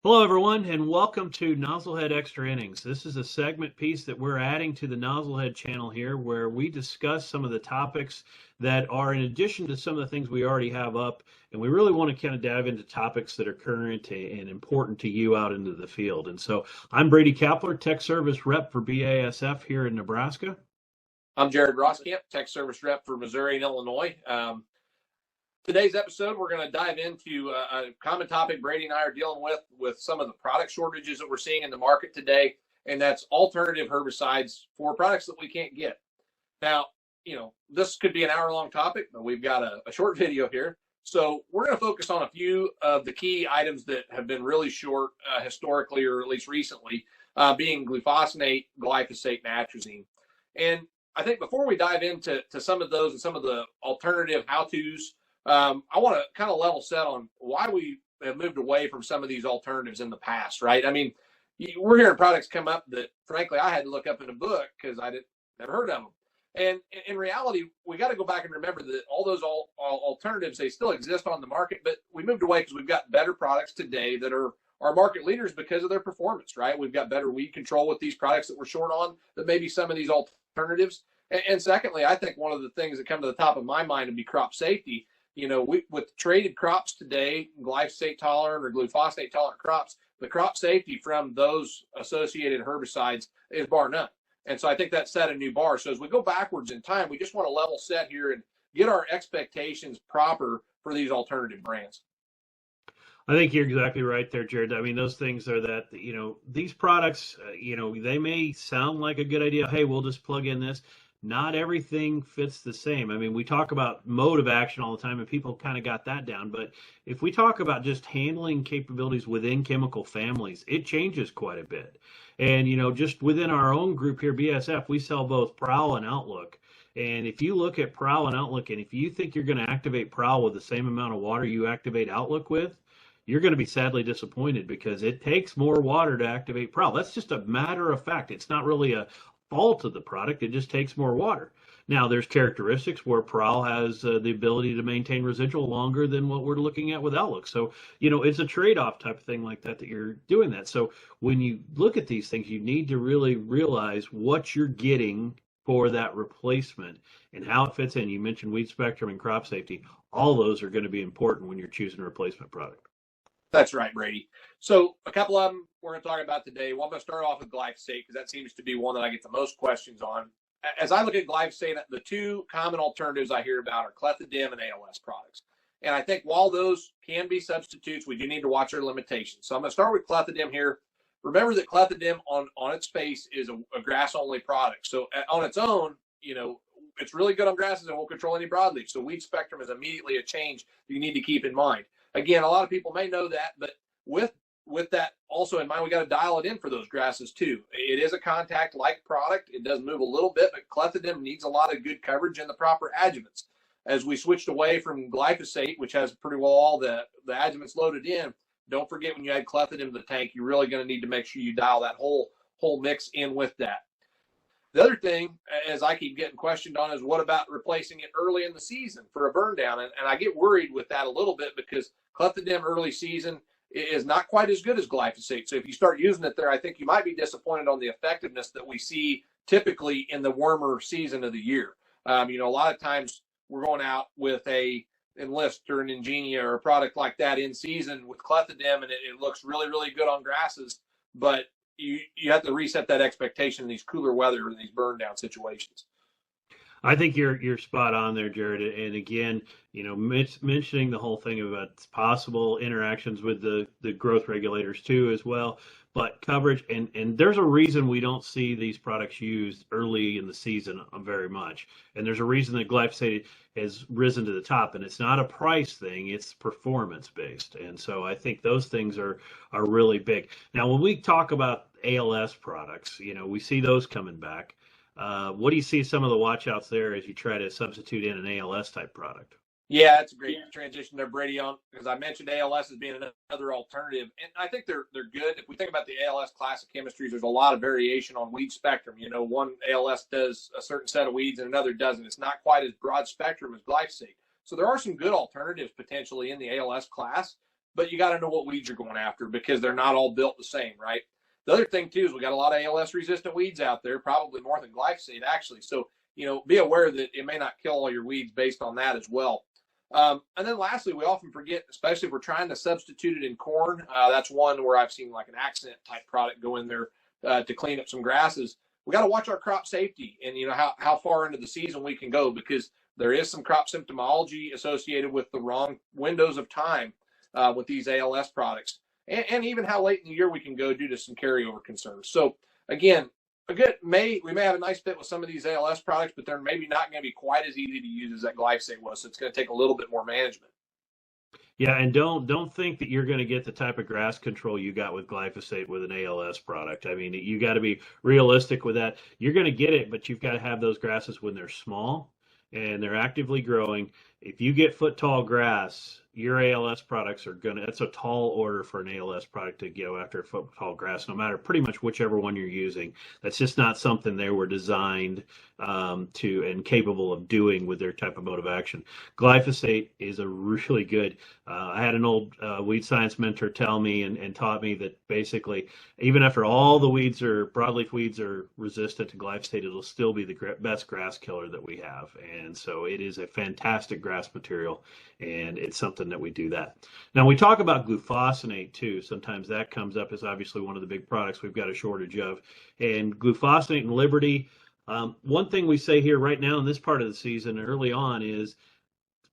Hello, everyone, and welcome to Nozzlehead Extra Innings. This is a segment piece that we're adding to the Nozzlehead channel here where we discuss some of the topics that are in addition to some of the things we already have up, and we really want to kind of dive into topics that are current and important to you out into the field. And so I'm Brady Kapler, Tech Service Rep for BASF here in Nebraska. I'm Jared Roskamp, Tech Service Rep for Missouri and Illinois. Today's episode, we're going to dive into a common topic Brady and I are dealing with some of the product shortages that we're seeing in the market today, and that's alternative herbicides for products that we can't get. Now, this could be an hour-long topic, but we've got a short video here. So we're going to focus on a few of the key items that have been really short historically, or at least recently, being glufosinate, glyphosate, and atrazine. And I think before we dive into some of those and some of the alternative how-tos, I want to kind of level set on why we have moved away from some of these alternatives in the past, right? I mean, we're hearing products come up that, frankly, I had to look up in a book because I never heard of them. And in reality, we got to go back and remember that all those alternatives, they still exist on the market, but we moved away because we've got better products today that are market leaders because of their performance, right? We've got better weed control with these products that we're short on than maybe some of these alternatives. And secondly, I think one of the things that come to the top of my mind would be crop safety. With traded crops today, glyphosate tolerant or glufosinate tolerant crops, the crop safety from those associated herbicides is bar none. And so I think that set a new bar. So as we go backwards in time, we just want to level set here and get our expectations proper for these alternative brands. I think you're exactly right there, Jared. I mean, those things are that, these products, they may sound like a good idea. Hey, we'll just plug in this. Not everything fits the same. I mean, we talk about mode of action all the time, and people kind of got that down. But if we talk about just handling capabilities within chemical families, it changes quite a bit. And, just within our own group here, BASF, we sell both Prowl and Outlook. And if you look at Prowl and Outlook, and if you think you're going to activate Prowl with the same amount of water you activate Outlook with, you're going to be sadly disappointed because it takes more water to activate Prowl. That's just a matter of fact. It's not really a fault of the product. It just takes more water. Now, there's characteristics where Prowl has the ability to maintain residual longer than what we're looking at with Outlook. So, it's a trade-off type of thing like that you're doing that. So when you look at these things, you need to really realize what you're getting for that replacement and how it fits in. You mentioned weed spectrum and crop safety. All those are going to be important when you're choosing a replacement product. That's right, Brady. So a couple of them we're going to talk about today. Well, I'm going to start off with glyphosate because that seems to be one that I get the most questions on. As I look at glyphosate, the two common alternatives I hear about are clethodim and ALS products. And I think while those can be substitutes, we do need to watch our limitations. So I'm going to start with clethodim here. Remember that clethodim on its face is a grass-only product. So on its own, it's really good on grasses and won't control any broadleaf. So weed spectrum is immediately a change you need to keep in mind. Again, a lot of people may know that, but with that also in mind, we got to dial it in for those grasses too. It is a contact-like product. It does move a little bit, but clethodim needs a lot of good coverage and the proper adjuvants. As we switched away from glyphosate, which has pretty well all the adjuvants loaded in, don't forget when you add clethodim to the tank, you're really going to need to make sure you dial that whole mix in with that. The other thing, as I keep getting questioned on, is what about replacing it early in the season for a burn down? And I get worried with that a little bit because clethodim early season is not quite as good as glyphosate. So if you start using it there, I think you might be disappointed on the effectiveness that we see typically in the warmer season of the year. A lot of times we're going out with a Enlist or an Ingenia or a product like that in season with clethodim, and it looks really, really good on grasses, but you have to reset that expectation in these cooler weather and these burn down situations. I think you're spot on there, Jared. And again, mentioning the whole thing about possible interactions with the growth regulators too as well. But coverage, and there's a reason we don't see these products used early in the season very much. And there's a reason that glyphosate has risen to the top. And it's not a price thing, it's performance based. And so I think those things are really big. Now, when we talk about ALS products, we see those coming back. What do you see some of the watchouts there as you try to substitute in an ALS type product? Yeah, that's a great transition there, Brady, on because I mentioned ALS as being another alternative, and I think they're good. If we think about the ALS class of chemistries, there's a lot of variation on weed spectrum. One ALS does a certain set of weeds and another doesn't. It's not quite as broad spectrum as glyphosate. So there are some good alternatives potentially in the ALS class, but you got to know what weeds you're going after because they're not all built the same, right? The other thing too is we got a lot of ALS resistant weeds out there, probably more than glyphosate actually. So, be aware that it may not kill all your weeds based on that as well. And then lastly, we often forget, especially if we're trying to substitute it in corn. That's one where I've seen like an accent type product go in there to clean up some grasses. We got to watch our crop safety and how far into the season we can go, because there is some crop symptomology associated with the wrong windows of time with these ALS products, and even how late in the year we can go due to some carryover concerns. So again, we may have a nice fit with some of these ALS products, but they're maybe not going to be quite as easy to use as that glyphosate was. So it's going to take a little bit more management. Yeah, and don't think that you're going to get the type of grass control you got with glyphosate with an ALS product. I mean, you got to be realistic with that. You're going to get it, but you've got to have those grasses when they're small and they're actively growing. If you get foot tall grass, your ALS products are that's a tall order for an ALS product to go after foot tall grass, no matter pretty much whichever one you're using. That's just not something they were designed to and capable of doing with their type of mode of action. Glyphosate is a really good, I had an old weed science mentor tell me and taught me that basically, even after all the broadleaf weeds are resistant to glyphosate, it'll still be the best grass killer that we have. And so it is a fantastic grass material, and it's something that we do that. Now, we talk about glufosinate too. Sometimes that comes up as obviously one of the big products we've got a shortage of. And glufosinate and Liberty, one thing we say here right now in this part of the season early on is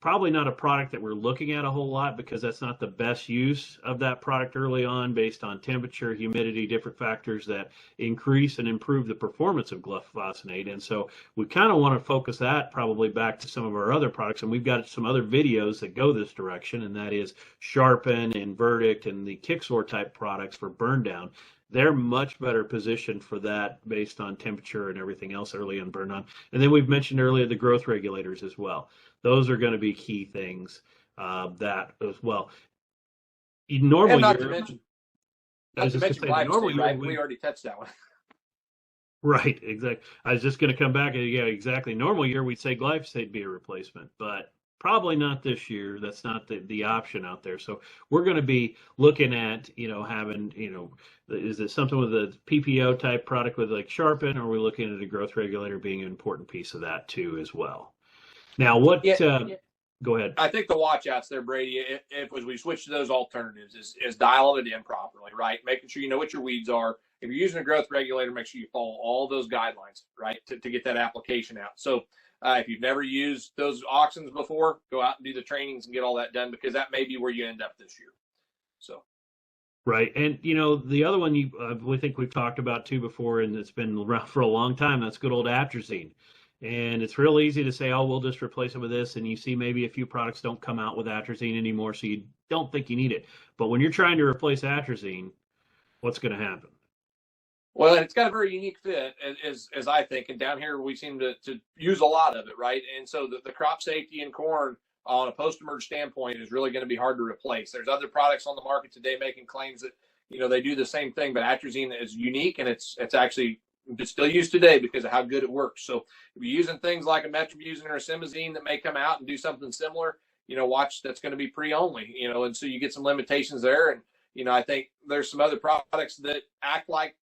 probably not a product that we're looking at a whole lot, because that's not the best use of that product early on based on temperature, humidity, different factors that increase and improve the performance of glufosinate. And so we kind of want to focus that probably back to some of our other products. And we've got some other videos that go this direction, and that is Sharpen and Verdict and the Kicksor type products for burn down. They're much better positioned for that based on temperature and everything else early on burn on. And then we've mentioned earlier the growth regulators as well. Those are going to be key things that as well. Normal and not year, to mention glyphosate, right? We already touched that one. Right, exactly. I was just going to come back and yeah, exactly. Normal year, we'd say glyphosate be a replacement, but probably not this year. That's not the option out there. So we're going to be looking at, having, is it something with a PPO type product with like Sharpen, or are we looking at a growth regulator being an important piece of that too as well? Now, go ahead. I think the watchouts there, Brady, if as we switch to those alternatives, is dialing it in properly, right? Making sure you know what your weeds are. If you're using a growth regulator, make sure you follow all those guidelines, right, to get that application out. So if you've never used those auxins before, go out and do the trainings and get all that done, because that may be where you end up this year. So. Right. And, the other one we think we've talked about too before, and it's been around for a long time, that's good old Atrazine. And it's real easy to say, oh, we'll just replace it with this. And you see maybe a few products don't come out with Atrazine anymore, so you don't think you need it. But when you're trying to replace Atrazine, what's going to happen? Well, it's got a very unique fit, as I think. And down here, we seem to use a lot of it, right? And so the crop safety in corn on a post-emerge standpoint is really going to be hard to replace. There's other products on the market today making claims that, they do the same thing, but Atrazine is unique, and it's actually still used today because of how good it works. So if you're using things like a metribuzin or a simazine that may come out and do something similar, watch, that's going to be pre-only, and so you get some limitations there. And, I think there's some other products that act like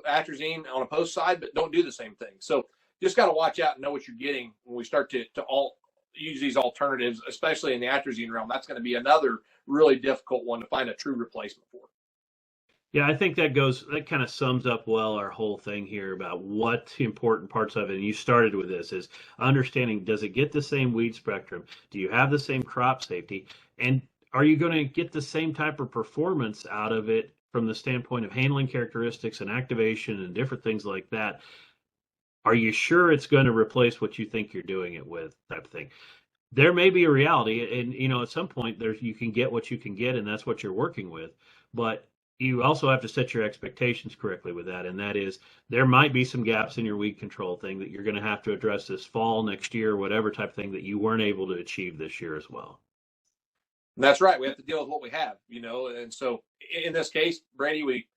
Atrazine on a post side, but don't do the same thing. So just got to watch out and know what you're getting when we start to all use these alternatives, especially in the Atrazine realm. That's going to be another really difficult one to find a true replacement for. Yeah, I think that kind of sums up well our whole thing here about what the important parts of it. And you started with this is understanding, does it get the same weed spectrum? Do you have the same crop safety? And are you going to get the same type of performance out of it from the standpoint of handling characteristics and activation and different things like that? Are you sure it's going to replace what you think you're doing it with, type of thing? There may be a reality, and at some point you can get what you can get, and that's what you're working with. But you also have to set your expectations correctly with that, and that is there might be some gaps in your weed control thing that you're going to have to address this fall, next year, whatever type of thing that you weren't able to achieve this year as well. That's right. We have to deal with what we have, and so in this case, Brady, we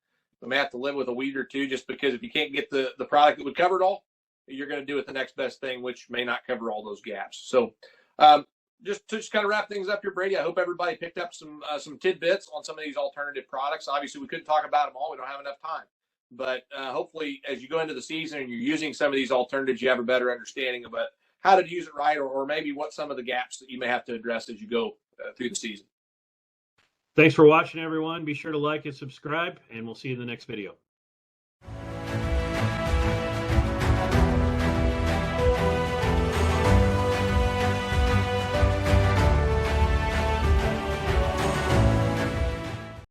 may have to live with a weed or two, just because if you can't get the product that would cover it all, you're going to do it the next best thing, which may not cover all those gaps. So just to kind of wrap things up here, Brady, I hope everybody picked up some tidbits on some of these alternative products. Obviously, we couldn't talk about them all. We don't have enough time. But hopefully, as you go into the season and you're using some of these alternatives, you have a better understanding about how to use it right, or maybe what some of the gaps that you may have to address as you go through the season. Thanks for watching, everyone. Be sure to like and subscribe, and we'll see you in the next video.